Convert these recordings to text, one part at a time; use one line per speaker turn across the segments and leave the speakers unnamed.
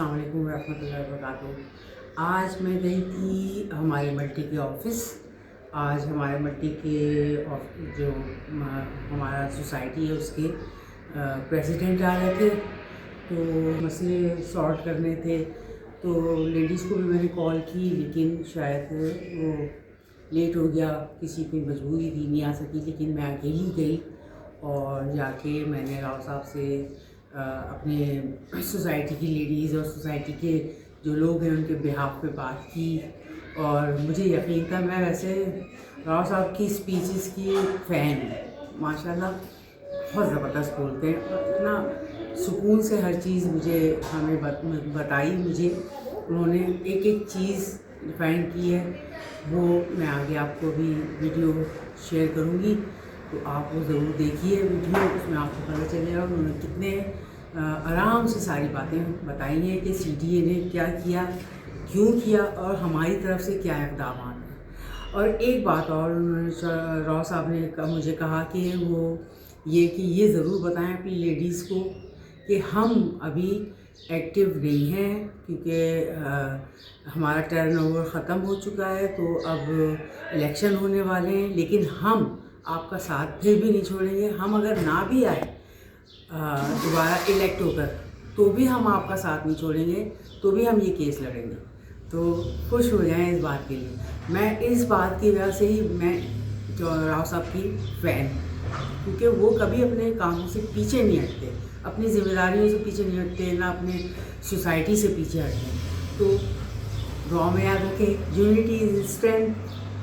अस्सलामुअलैकुम रहमतुल्लाहि वबरकातुहू। आज मैं गई थी हमारे मल्टी के ऑफ़िस। आज हमारे मल्टी के जो हमारा सोसाइटी है उसके प्रेसिडेंट आ रहे थे, तो मसले सॉर्ट करने थे। तो लेडीज़ को भी मैंने कॉल की, लेकिन शायद वो लेट हो गया, किसी की मजबूरी थी नहीं आ सकी। लेकिन मैं अकेली गई और जाके मैंने राव साहब से अपने सोसाइटी की लेडीज़ और सोसाइटी के जो लोग हैं उनके बिहाफ पे बात की। और मुझे यकीन था, मैं वैसे राव साहब की स्पीचेस की फ़ैन हूँ। माशाल्लाह बहुत ज़बरदस्त बोलते हैं और इतना सुकून से हर चीज़ मुझे हमें बताई। मुझे उन्होंने एक एक चीज़ डिफाइन की है, वो मैं आगे आपको भी वीडियो शेयर करूँगी, तो आप वो ज़रूर देखिए वीडियो। उसमें आपको पता चलेगा उन्होंने कितने आराम से सारी बातें बताई हैं कि CDA ने क्या किया, क्यों किया और हमारी तरफ से क्या इक़दाम हैं। और एक बात और उन्होंने राव साहब ने मुझे कहा कि ये ज़रूर बताएं अपनी लेडीज़ को कि हम अभी एक्टिव नहीं हैं, क्योंकि हमारा टर्नओवर ख़त्म हो चुका है, तो अब इलेक्शन होने वाले हैं। लेकिन हम आपका साथ फिर भी नहीं छोड़ेंगे। हम अगर ना भी आए दोबारा इलेक्ट होकर, तो भी हम आपका साथ नहीं छोड़ेंगे, तो भी हम ये केस लड़ेंगे। तो खुश हो जाएं इस बात के लिए। मैं इस बात की वजह से ही मैं जो राव साहब की फ़ैन, क्योंकि वो कभी अपने कामों से पीछे नहीं हटते, अपनी ज़िम्मेदारियों से पीछे नहीं हटते, ना अपने सोसाइटी से पीछे हटते। तो दुआ में याद रखें, यूनिटी इज़ स्ट्रेंथ,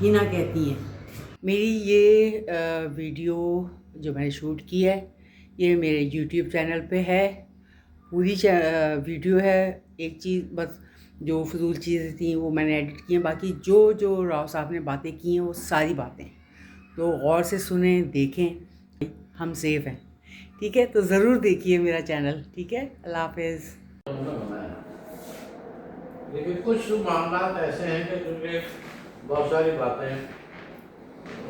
हिना कहती हैं। मेरी ये वीडियो जो मैंने शूट की है, ये मेरे YouTube चैनल पे है। पूरी वीडियो है। एक चीज़ बस जो फजूल चीज़ें थी वो मैंने एडिट की हैं, बाकी जो जो राव साहब ने बातें की हैं वो सारी बातें, तो गौर से सुने, देखें। हम सेफ़ हैं, ठीक है? तो ज़रूर देखिए मेरा चैनल, ठीक है? अल्लाह हाफ़िज़।
लेकिन कुछ मामला ऐसे हैं कि क्योंकि बहुत सारी बातें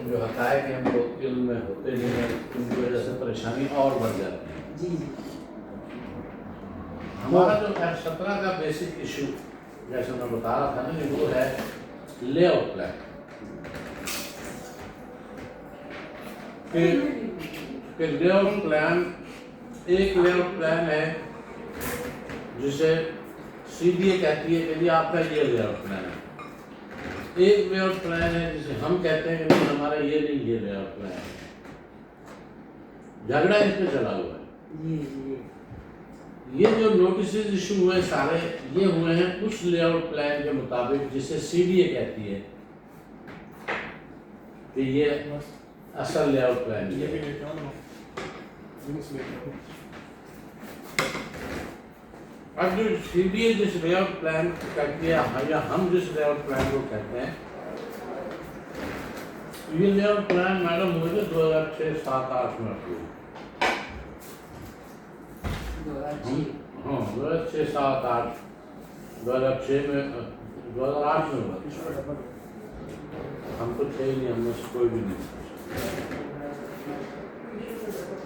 जो हक़ाइक़ हैं हमको इल्म में होते नहीं हैं, उनकी वजह से परेशानी और बढ़ जाती है।
जी जी।
हमारा जो F17 का बेसिक इशू, जैसे मैं बता रहा था ना, वो है लेआउट प्लान। कि लेआउट प्लान, एक लेआउट प्लान है जिसे CDA कहती है कि जी आपका ये लेआउट प्लान है। एक लेआउट प्लान है जिसे हम कहते हैं कि नहीं हमारा ये नहीं, ये लेआउट प्लान है। झगड़ा इस पे चला हुआ है। ये जो नोटिस इशू हुए सारे, ये हुए हैं उस लेआउट प्लान के मुताबिक जिसे CDA कहती है कि ये असल लेआउट प्लान है। अब जो CDA जिस लेआउट प्लान कहती है, या हम जिस लेआउट प्लान को कहते हैं, ये लेआउट प्लान मैडम मुझे 2006-07-08 में हुई। 2006-07-08, 2006 में, 2008 में हुआ। हम तो थे ही नहीं, हम में से कोई भी नहीं।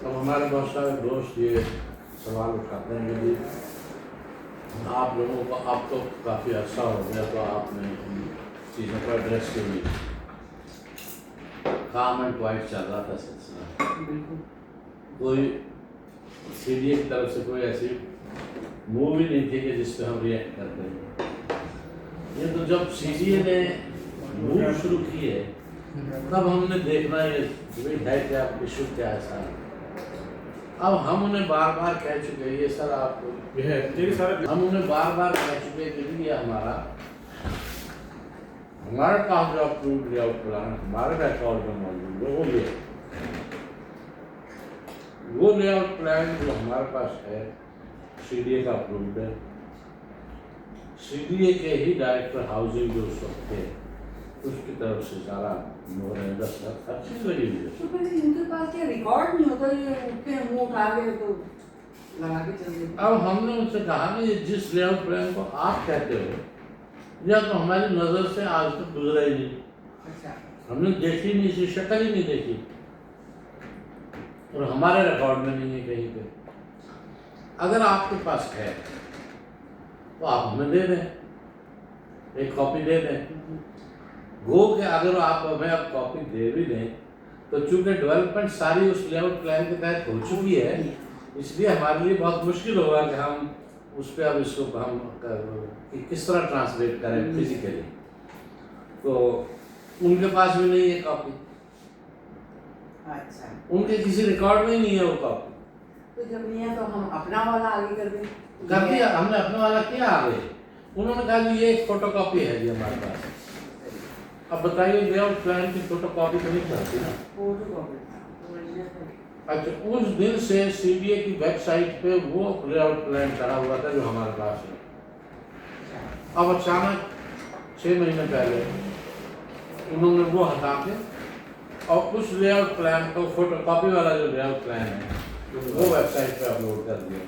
तो हमारे बहुत सारे दोस्त ये सवाल उठाते हैं कि आप लोगों को अब तो काफ़ी अच्छा हो गया, तो आपने इन चीज़ों को एड्रेस क्यों नहीं? काम एंड क्वाइट चल रहा था सिलसिला। कोई CDA की तरफ से कोई ऐसी मूवी नहीं थी कि जिस पे हम रिएक्ट करते हैं। ये तो जब CDA ने मूव शुरू की है, तब हमने देखना ये है क्या इशू क्या है सारा। अब हम उन्हें बार बार कह चुके हैं, ये सर आपको हम उन्हें बार बार कह चुके हैं कि ये हमारे पास जो अप्रूव लेआउट प्लान हमारे रिकॉर्ड में मौजूद है, वो लेआउट प्लान जो हमारे पास है CDA का अप्रूव्ड है। CDA के ही डायरेक्टर हाउसिंग जो उस वक्त थे, उसकी तरफ से सारा मोहर 10 लाख हर चीज़ लगी हुई है।
तो फिर इनके पास क्या रिकॉर्ड नहीं होता? ये उठते हैं, मुँह उठा के तो लगा के चल देते।
अब हमने उनसे कहा कि ये जिस लेआउट प्लान को आप कहते हो, या तो हमारी नज़र से आज तक गुजरा ही नहीं।
अच्छा।
हमने देखी नहीं, इसकी शक्ल ही नहीं देखी, और हमारे रिकॉर्ड में नहीं है कहीं पे। अगर आपके पास है तो आप हमें दे दें, एक कॉपी दे दें। गो के अगर आप हमें अब कॉपी दे भी दें तो चूंकि डेवलपमेंट सारी उस लेआउट प्लान के तहत हो चुकी है, इसलिए हमारे लिए बहुत मुश्किल होगा कि हम उस पर अब इसको हम कि किस तरह ट्रांसलेट करें फिजिकली। तो उनके पास भी नहीं है कॉपी,
अच्छा,
उनके किसी रिकॉर्ड में ही नहीं है वो कॉपी।
तो जब नहीं है तो हम अपना वाला आगे कर दें।
कर दिया हमने, अपने वाला किया आगे। उन्होंने कहा जी ये एक फोटोकॉपी है जी हमारे पास। अब बताइए लेआउट प्लान की फोटोकॉपी तो नहीं चलती ना। अच्छा, उस दिन से सीडीए की वेबसाइट पे वो लेआउट प्लान करा हुआ था जो हमारे पास है। अब अचानक 6 महीने पहले उन्होंने वो हटा के और उस लेआउट प्लान को फोटोकॉपी वाला जो लेआउट प्लान है वो वेबसाइट पे अपलोड कर दिया।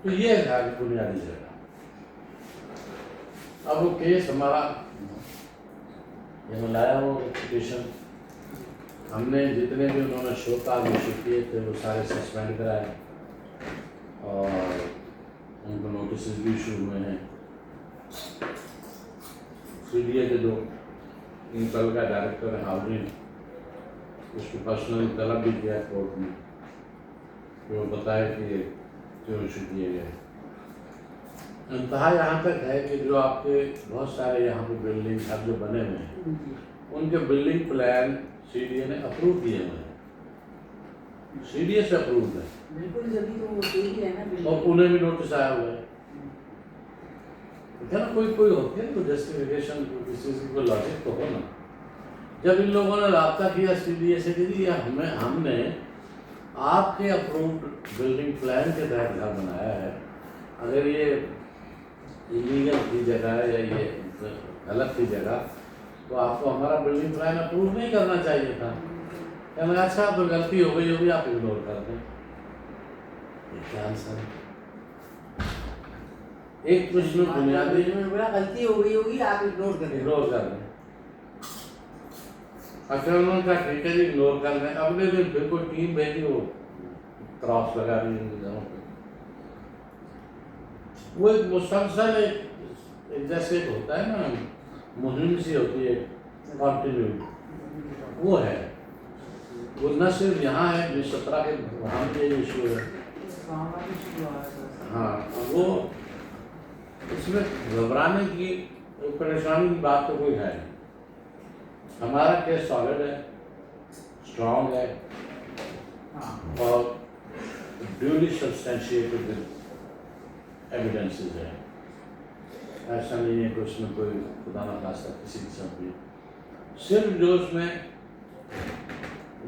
तो ये है बुनियादी जगह। अब वो केस हमारा ये लाया वो एप्लीकेशन, हमने जितने भी उन्होंने शो कॉज इशू किए थे वो सारे सस्पेंड कराए और उनको नोटिस भी इशू हुए हैं। सीडीए के जो इंकल का डायरेक्टर है हाउसिंग, उसको पर्सनली तलब भी किया कोर्ट में कि वो बताए कि क्यों इशू किए गए। इंतहा यहाँ तक है कि जो आपके बहुत सारे यहाँ पे बिल्डिंग घर जो बने हुए हैं उनके बिल्डिंग प्लान सीडीए ने अप्रूव किए हुए हैं, सीडीए से अप्रूव है।
बिल्कुल, जल्दी तो वो सही है ना।
और उन्हें भी नोटिस आया हुआ है। क्या ना कोई कोई होती है ना जस्टिफिकेशन, किसी चीज़ को लॉजिक तो हो ना। जब इन लोगों ने रब्ता किया सीडीए से कि जी हमने आपके अप्रूव्ड बिल्डिंग प्लान के तहत घर बनाया है, अगर ये इलीगल की जगह या ये गलत की जगह तो आपको हमारा बिल्डिंग प्लान अप्रूव नहीं करना चाहिए था। कहना अच्छा तो गलती हो गई होगी, आप इग्नोर कर दें। क्या आंसर है? एक प्रश्न बुनियादी
गलती हो गई होगी, आप इग्नोर कर
दें। अच्छा, उन्होंने कहा ठीक है जी इग्नोर कर लें। अगले दिन फिर कोई टीम भेजी, वो क्रॉस लगा दी जगहों पे। वो एक मुसलसल एक जैसे होता है ना, मुहिम सी होती है कंटिन्यू, वो है। वो न सिर्फ यहाँ है, 2017 के वहाँ भी ये इशू है। हाँ, वो इसमें घबराने की परेशानी की बात तो कोई है नहीं। हमारा केस सॉलिड है, स्ट्रॉन्ग है और ड्यूली सब्सटेंशिएटेड विद एविडेंसेस है। ऐसा नहीं है कि उसमें कोई खुदा न खास्ता किसी किस्म की, सिर्फ जो उसमें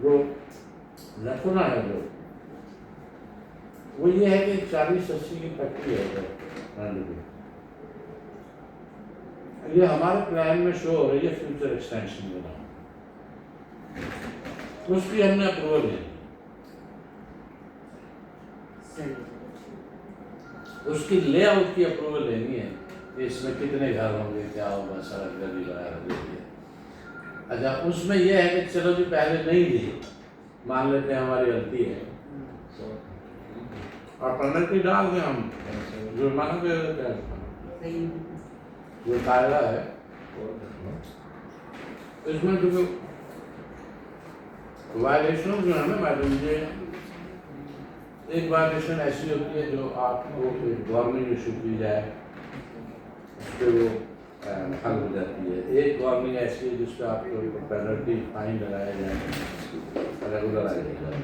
वो लखना है वो ये है कि 40-80 की फैक्ट्री है। ये हमारे प्लान में शो हो रही है फ्यूचर एक्सटेंशन के नाम, उसकी हमने अप्रूवल ली। उसकी लेआउट की अप्रूवल लेनी है कि इसमें कितने घर होंगे, क्या होगा, सड़क गली वगैरह। अच्छा, उसमें यह है कि चलो जी पहले नहीं दी, मान लेते हैं हमारी गलती है और पेनल्टी डाल दें हम, जुर्माना दे देते हैं जो कायदा है। इसमें जो वायलेशन जो है ना मैडम, ये एक वायलेशन ऐसी होती है जो आपको वार्निंग इशू की जाए उस पर वो हल हो जाती है। एक वार्निंग ऐसी है जिस पर आपको पेनल्टी फाइन लगाया जाए, रेगुलराइज हो जाए।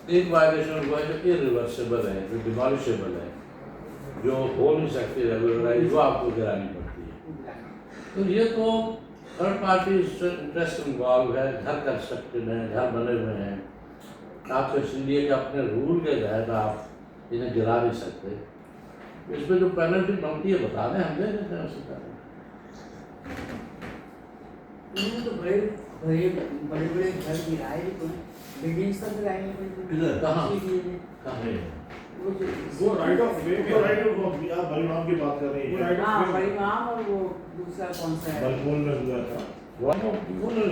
एक वायलेशन वो है जो इरिवर्सिबल है, जो डिमोलिशेबल है, जो हो नहीं सकती रेगुलराइज, वो आपको गिरानी पड़ती है। तो ये तो थर्ड पार्टी इंटरेस्ट इन्वॉल्व है, घर कंस्ट्रक्टेड है, घर बने हुए हैं, आपके सीडीए के अपने रूल के तहत आप इन्हें गिरा नहीं सकते। इसमें जो पेनल्टी बनती है बता दें, हम दे देते हैं उससे पहले।
तो बड़े बड़े घर गिराए तो बिल्डिंग्स तक गिराएंगे
कहाँ
वो राइट ऑफ वे के राइट ऑफ आप बलराम की बात कर रही हैं।
हाँ, बलराम और वो दूसरा कौन सा है,
बलमोल में हुआ था
वो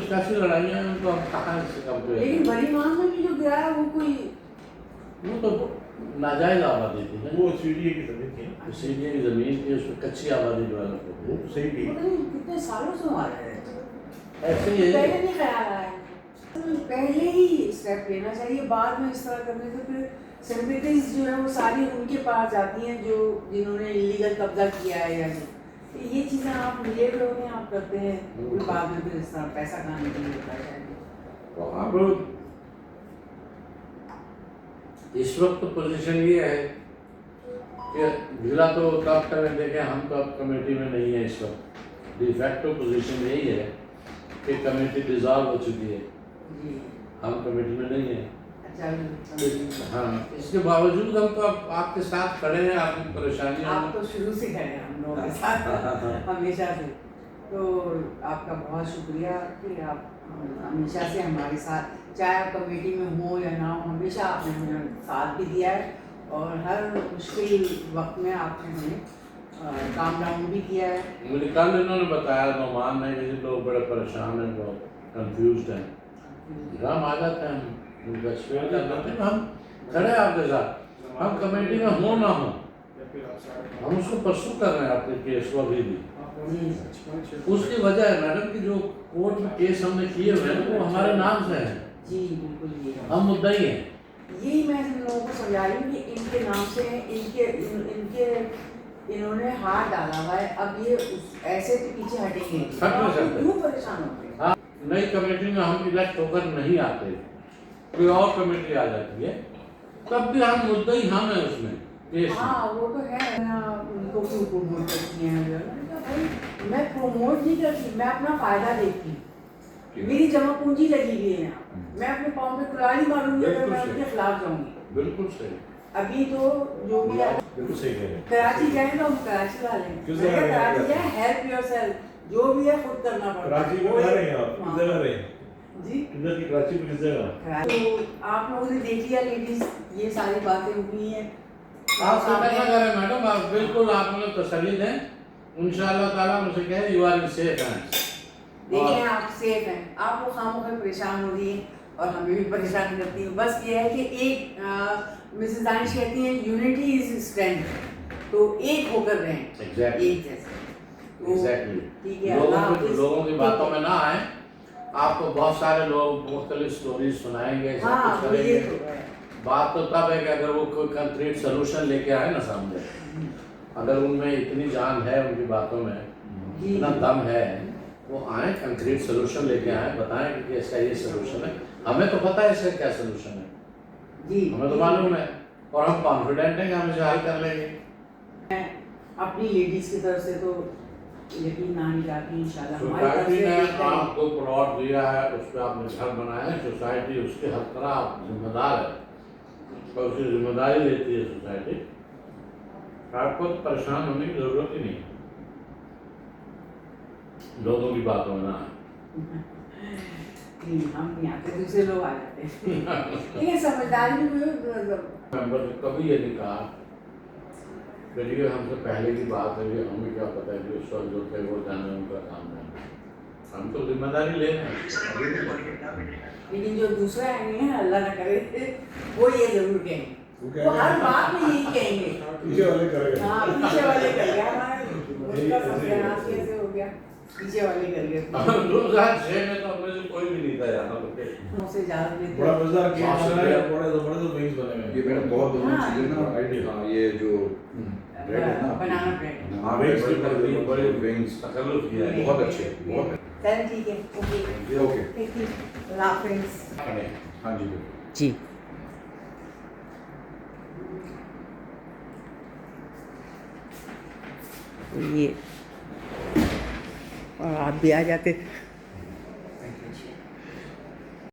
कैसी लड़ाइयाँ हैं उनको हम कहाँ से कम पे।
लेकिन बड़ी मांग में भी जो गिराया वो कोई
वो तो नाजायज आबादी थी ना,
वो सीडीए की जमीन थी ना,
सीडीए की ज़मीन थी, उसमें कच्ची आबादी डेवलप हो
वो
गई।
सही थी।
पता नहीं कितने सालों से वहाँ रह रहे थे।
ऐसे ही
पहले
है।
नहीं ख्याल आया, पहले ही स्टेप लेना चाहिए, बाद में इस तरह करने से फिर सिम्पैथीज जो है वो सारी उनके पास जाती हैं जो जिन्होंने इलीगल कब्जा किया है या नहीं। ये चीज़ें आप ले रहे हो आप करते हैं, फिर बाद में फिर इस तरह पैसा खाने के लिए होता है।
तो अब इस वक्त पोजीशन ये है कि जिला तो तब तक देखे, हम तो अब कमेटी में नहीं है इस वक्त। डिफैक्टो पोजीशन यही है कि कमेटी डिसॉल्व हो चुकी है,
जी
हम कमेटी में नहीं है।
अच्छा,
हाँ, इसके बावजूद हम तो अब आपके साथ खड़े हैं, आपकी परेशानियाँ
आप तो शुरू से खड़े हैं हम लोगों के साथ हमेशा से, तो आपका बहुत शुक्रिया कि आप हमेशा से हमारे साथ, चाहे आप कमेटी में हो या ना हो, हमेशा आपने हमें साथ भी दिया है और हर मुश्किल वक्त में आपने हमें काम डाउन भी किया है।
मुझे कल इन्होंने बताया, नौमान ने, कि लोग बड़े परेशान हैं, बहुत कंफ्यूज हैं, हम आ जाते हैं, उनका शेयर करना थे, हम खड़े हैं आपके साथ, हम कमेटी में हो ना हो, हम उसको परसू कर रहे हैं आपके केस को अभी भी। उसकी वजह है मैडम कि जो कोर्ट में केस हमने किए हुए हैं वो हमारे नाम से हैं,
जी बिल्कुल, ये
हम मुद्दई हैं।
यही मैं इन लोगों को समझा रही हूँ कि इनके नाम से हैं, इनके इन्होंने हाथ डाला हुआ है, अब ये ऐसे तो पीछे हटेंगे
हट नहीं सकते।
क्यों परेशान होते हैं?
हाँ, नई कमेटी में हम इलेक्ट होकर नहीं आते, कोई और कमेटी आ जाती है, तब भी हम मुद्दई हम हैं उसमें केस में।
हाँ वो तो है ना, उनको क्यों प्रमोट करती हैं? मैंने कहा, भाई मैं प्रमोट नहीं करती, मैं अपना फायदा देखती हूँ, मेरी जमा पूंजी लगी हुई है यहाँ, मैं अपने पाँव पे कुल्हाड़ी मारूंगी अगर मैं उनके खिलाफ जाऊंगी।
बिल्कुल सही।
अभी तो जो भी है,
बिल्कुल सही कह रहे हैं।
कराची जाए तो हम कराची ला लेंगे,
किस
मैं
जगह
कहा,
रहेंगे?
कराची जाए, हेल्प योरसेल्फ, जो भी है खुद करना पड़ता है।
कराची में रह रहे हैं आप, किस जगह रहे हैं?
जी
किधर की कराची में किस जगह?
तो आप लोगों ने देख लिया लेडीज, ये सारी बातें हुई हैं।
आप फिक्र ना करें मैडम, आप बिल्कुल आप मुझे तसल्ली दें, इंशाअल्लाह ताला मुझे कहें you are in safe hands.
देखें आप सेफ हैं, आप वो खामोखा परेशान हो रही हैं और हमें भी परेशान करती हैं। बस ये है कि एक मिसेस दानिश कहती हैं यूनिटी इज स्ट्रेंथ, तो एक होकर रहें,
Exactly.
एक जैसे।
एग्जैक्टली,
ठीक है, अल्लाह हाफिज़।
लोगों की बातों में ना आए, आपको बहुत सारे लोग मुख्तलिफ स्टोरीज सुनाएंगे, सब
हाँ
कुछ
वो ये
करेंगे।
तो है।
बात तो तब है कि अगर वो कोई कंक्रीट सोल्यूशन लेके आए ना सामने, अगर उनमें इतनी जान है, उनकी बातों में
जी
इतना दम है, वो आए कंक्रीट सोल्यूशन लेके आए, बताएं कि इसका ये सोल्यूशन है, हमें तो पता है इसका क्या सोल्यूशन है,
जी,
हमें तो मालूम है और हम कॉन्फिडेंट हैं कि हम इसे हल कर लेंगे।
अपनी लेडीज की तरफ से तो यकीन ना ही जाती इंशाल्लाह। हमारी तरफ
सोसाइटी
से
ने
देखते हैं।
आपको प्लॉट दिया है, उस पर आपने घर बनाया है, सोसाइटी उसके हर तरह आप जिम्मेदार है और उसकी जिम्मेदारी लेती है सोसाइटी, आपको परेशान होने की जरूरत ही नहीं है, लोगों की बातों में ना आए।
नहीं, हम नहीं आते, दूसरे लोग आ जाते हैं। ठीक है, समझदारी में
मेंबर ने कभी ये नहीं कहा कि ये हमसे पहले की बात है, ये हमें क्या पता है कि उस वक्त जो थे वो जाने उनका काम है, हम तो जिम्मेदारी ले रहे हैं।
लेकिन जो दूसरा आएंगे हैं, अल्लाह ना करे, वो ये जरूर कहेंगे, वो हर बात में यही कहेंगे।
पीछे वाले करेगा।
हाँ, पीछे वाले कर गया हमारे, उसका सत्यानाश कैसे हो गया, पीछे वाले कर गए।
2006 में तो अपने से कोई भी नहीं था यहाँ पे।
मुझसे इजाजत लेते
बड़ा
हैं।
मजेदार गेम चल रहा है, बड़े तो विंग्स बने हुए हैं।
ये मैडम बहुत दोनों
हाँ।
चीजें ना आइडिया, हाँ ये जो ब्रेड है ना,
बनाना ब्रेड।
हाँ,
wings की
बड़े
बड़ी
विंग्स
तकल्लुफ किया है।
बहुत अच्छे, बहुत
चल ठीक है, ओके
ओके,
ठीक है, अल्लाह हाफिज़।
हाँ जी बिल्कुल।
जी ये और आप भी आ जाते।